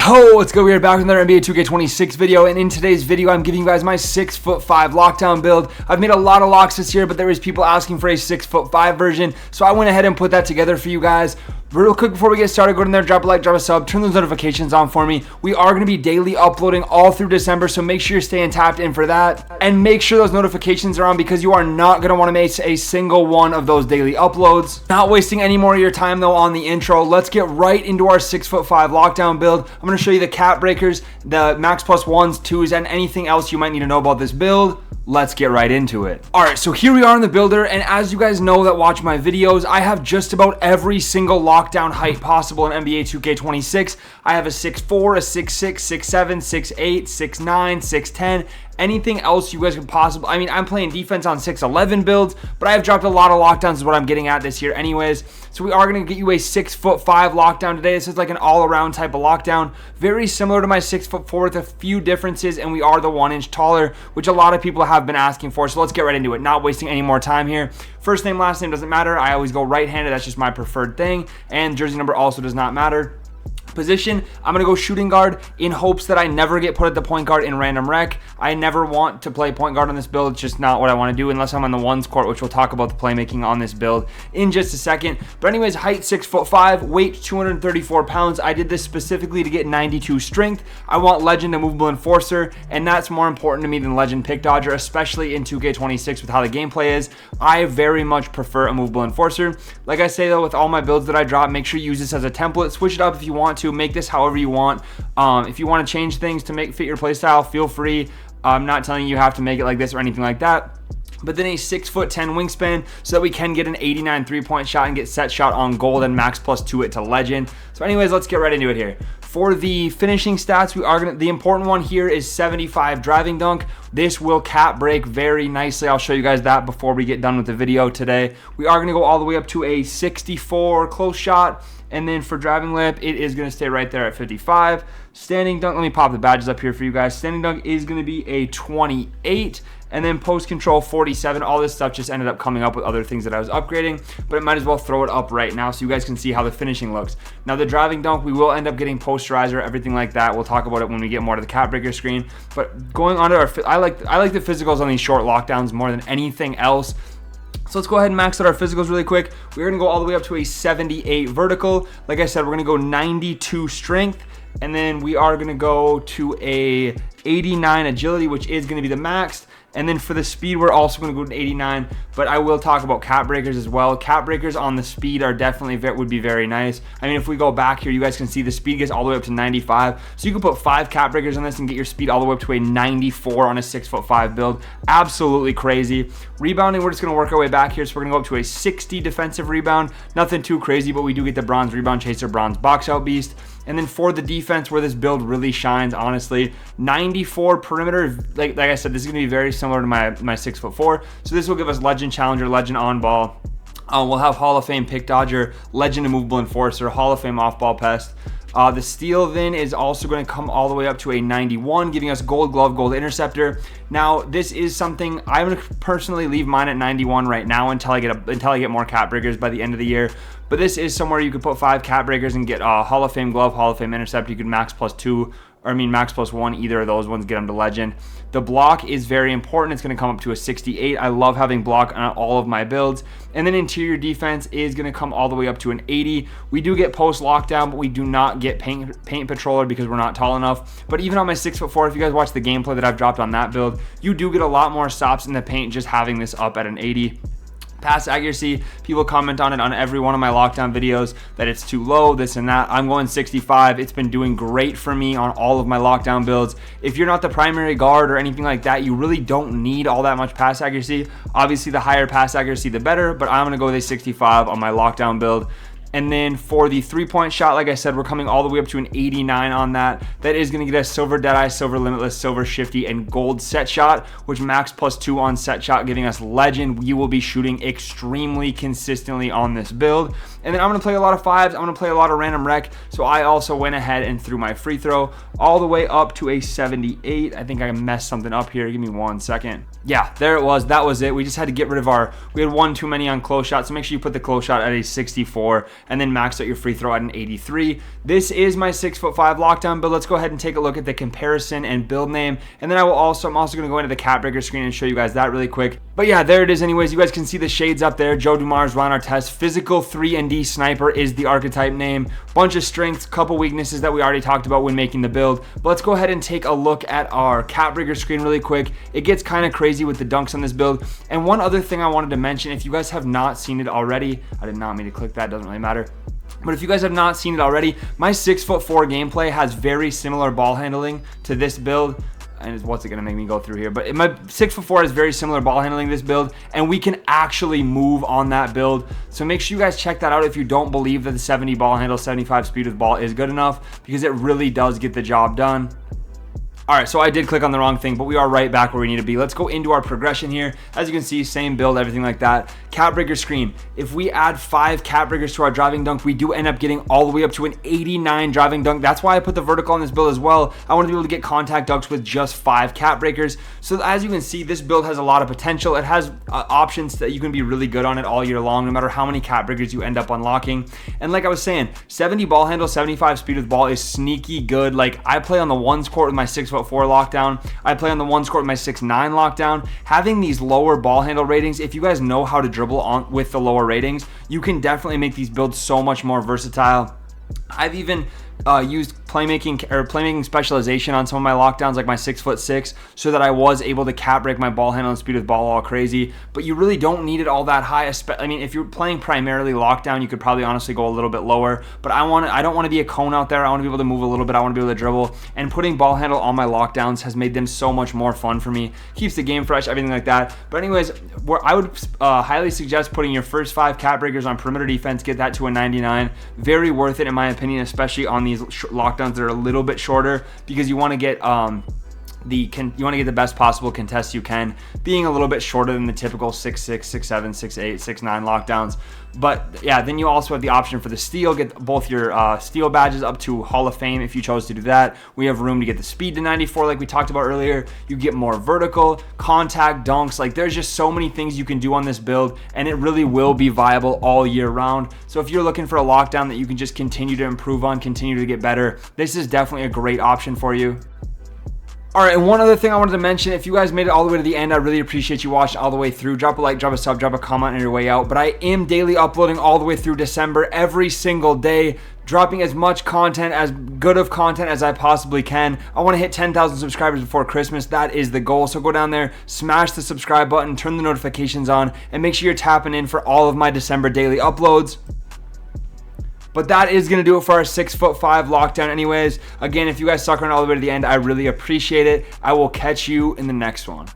Oh, what's good? We are back with another NBA 2K26 video, and in today's video, I'm giving you guys my 6'5" lockdown build. I've made a lot of locks this year, but there was people asking for a 6'5" version, so I went ahead and put that together for you guys. Real quick before we get started, go in there, drop a like, drop a sub, turn those notifications on for me. We are going to be daily uploading all through December, so make sure you're staying tapped in for that. And make sure those notifications are on because you are not going to want to miss a single one of those daily uploads. Not wasting any more of your time though on the intro, let's get right into our 6'5" lockdown build. I'm going to show you the cap breakers, the max plus ones, twos, and anything else you might need to know about this build. Let's get right into it. All right, so here we are in the builder, and as you guys know that watch my videos, I have just about every single lockdown height possible in NBA 2K26. I have a 6'4", a 6'6", 6'7", 6'8", 6'9", 6'10", anything else you guys could possibly. I mean, I'm playing defense on 6'11" builds, but I have dropped a lot of lockdowns is what I'm getting at this year anyways. So we are going to get you a 6'5" lockdown today. This is like an all-around type of lockdown. Very similar to my 6'4" with a few differences, and we are the 1 inch taller, which a lot of people have been asking for. So let's get right into it. Not wasting any more time here. First name, last name doesn't matter. I always go right-handed. That's just my preferred thing. And jersey number also does not matter. Position, I'm going to go shooting guard in hopes that I never get put at the point guard in random rec. I never want to play point guard on this build. It's just not what I want to do unless I'm on the ones court, which we'll talk about the playmaking on this build in just a second. But anyways, height 6'5", weight 234 pounds. I did this specifically to get 92 strength. I want legend and movable enforcer, and that's more important to me than legend pick dodger, especially in 2K26 with how the gameplay is. I very much prefer a movable enforcer. Like I say though, with all my builds that I drop, make sure you use this as a template. Switch it up if you want to. Make this however you want. If you want to change things to make fit your playstyle, feel free. I'm not telling you have to make it like this or anything like that. But then a 6'10" wingspan so that we can get an 89 3-point shot and get set shot on gold and max plus 2 it to legend. So anyways, let's get right into it here. For the finishing stats, we are the important one here is 75 driving dunk. This will cap break very nicely. I'll show you guys that before we get done with the video today. We are going to go all the way up to a 64 close shot. And then for driving layup, it is going to stay right there at 55. Standing dunk, let me pop the badges up here for you guys. Standing dunk is going to be a 28. And then post control 47. All this stuff just ended up coming up with other things that I was upgrading, but I might as well throw it up right now so you guys can see how the finishing looks. Now the driving dunk, we will end up getting posterizer, everything like that. We'll talk about it when we get more to the cap breaker screen. But going on to our, I like the physicals on these short lockdowns more than anything else. So let's go ahead and max out our physicals really quick. We're going to go all the way up to a 78 vertical. Like I said, we're going to go 92 strength. And then we are going to go to a 89 agility, which is going to be the max. And then for the speed, we're also going to go to 89, but I will talk about cap breakers as well. Cap breakers on the speed are definitely would be very nice. I mean, if we go back here, you guys can see the speed gets all the way up to 95. So you can put 5 cap breakers on this and get your speed all the way up to a 94 on a 6'5" build. Absolutely crazy. Rebounding, we're just going to work our way back here. So we're going to go up to a 60 defensive rebound. Nothing too crazy, but we do get the bronze rebound chaser, bronze box out beast. And then for the defense, where this build really shines, honestly, 94 perimeter. Like I said, this is going to be very similar to my 6'4". So this will give us legend challenger, legend on ball. We'll have Hall of Fame pick dodger, legend immovable enforcer, Hall of Fame off ball pest. The steal then is also going to come all the way up to a 91, giving us gold glove, gold interceptor. Now, this is something I'm going to personally leave mine at 91 right now until I get more cap breakers by the end of the year. But this is somewhere you could put 5 cap breakers and get Hall of Fame glove, Hall of Fame interceptor. You could max plus 2, or I mean max plus 1, either of those ones, get them to legend. The block is very important. It's going to come up to a 68. I love having block on all of my builds. And then interior defense is going to come all the way up to an 80. We do get post lockdown, but we do not get paint patroller because we're not tall enough. But even on my 6'4", if you guys watch the gameplay that I've dropped on that build, you do get a lot more stops in the paint just having this up at an 80. Pass accuracy, people comment on it on every one of my lockdown videos that it's too low, this and that. I'm going 65. It's been doing great for me on all of my lockdown builds. If you're not the primary guard or anything like that, you really don't need all that much pass accuracy. Obviously, the higher pass accuracy, the better, but I'm going to go with a 65 on my lockdown build. And then for the 3-point shot, like I said, we're coming all the way up to an 89 on that. That is going to get us silver Deadeye, silver Limitless, silver Shifty, and gold set shot, which max plus 2 on set shot, giving us legend. We will be shooting extremely consistently on this build. And then I'm going to play a lot of 5s. I'm going to play a lot of random rec. So I also went ahead and threw my free throw all the way up to a 78. I think I messed something up here. Give me 1 second. Yeah, there it was. That was it. We just had to get rid of we had one too many on close shot. So make sure you put the close shot at a 64. and then max out your free throw at an 83. This is my 6'5" lockdown build. Let's go ahead and take a look at the comparison and build name, and then I'm also going to go into the cap breaker screen and show you guys that really quick. But yeah, there it is anyways. You guys can see the shades up there. Joe Dumars, Ron Artest, physical 3-and-D sniper is the archetype name. Bunch of strengths, couple weaknesses that we already talked about when making the build. But let's go ahead and take a look at our cap breaker screen really quick. It gets kind of crazy with the dunks on this build. And one other thing I wanted to mention, if you guys have not seen it already, I did not mean to click that, doesn't really matter. But if you guys have not seen it already, my 6'4" gameplay has very similar ball handling to this build. And what's it gonna make me go through here? But my 6'4" has very similar ball handling to this build, and we can actually move on that build. So make sure you guys check that out if you don't believe that the 70 ball handle, 75 speed with ball is good enough, because it really does get the job done. All right, so I did click on the wrong thing, but we are right back where we need to be. Let's go into our progression here. As you can see, same build, everything like that. Cap breaker screen. If we add 5 cap breakers to our driving dunk, we do end up getting all the way up to an 89 driving dunk. That's why I put the vertical on this build as well. I want to be able to get contact dunks with just 5 cap breakers. So as you can see, this build has a lot of potential. It has options that you can be really good on it all year long, no matter how many cap breakers you end up unlocking. And like I was saying, 70 ball handle, 75 speed with ball is sneaky good. Like, I play on the ones court with my 6'4" lockdown. I play on the ones court with my 6'9" lockdown. Having these lower ball handle ratings, if you guys know how to dribble on with the lower ratings, you can definitely make these builds so much more versatile. I've even used playmaking specialization on some of my lockdowns, like my 6'6", so that I was able to cap break my ball handle and speed with ball all crazy. But you really don't need it all that high. I mean, if you're playing primarily lockdown, you could probably honestly go a little bit lower. But I don't want to be a cone out there. I want to be able to move a little bit. I want to be able to dribble. And putting ball handle on my lockdowns has made them so much more fun for me. Keeps the game fresh, everything like that. But anyways, I would highly suggest putting your first 5 cap breakers on perimeter defense. Get that to a 99. Very worth it in my opinion, especially on these lockdowns that are a little bit shorter, because you want to get the best possible contest you can, being a little bit shorter than the typical 6'6", 6'7", 6'8", 6'9" lockdowns. But yeah, then you also have the option for the steal, get both your steal badges up to Hall of Fame if you chose to do that. We have room to get the speed to 94 like we talked about earlier. You get more vertical, contact, dunks. Like, there's just so many things you can do on this build, and it really will be viable all year round. So if you're looking for a lockdown that you can just continue to improve on, continue to get better, this is definitely a great option for you. All right, and one other thing I wanted to mention, if you guys made it all the way to the end, I really appreciate you watching all the way through. Drop a like, drop a sub, drop a comment on your way out. But I am daily uploading all the way through December, every single day, dropping as much content, as good of content as I possibly can. I want to hit 10,000 subscribers before Christmas. That is the goal. So go down there, smash the subscribe button, turn the notifications on, and make sure you're tapping in for all of my December daily uploads. But that is going to do it for our 6'5" lockdown anyways. Again, if you guys stuck around all the way to the end, I really appreciate it. I will catch you in the next one.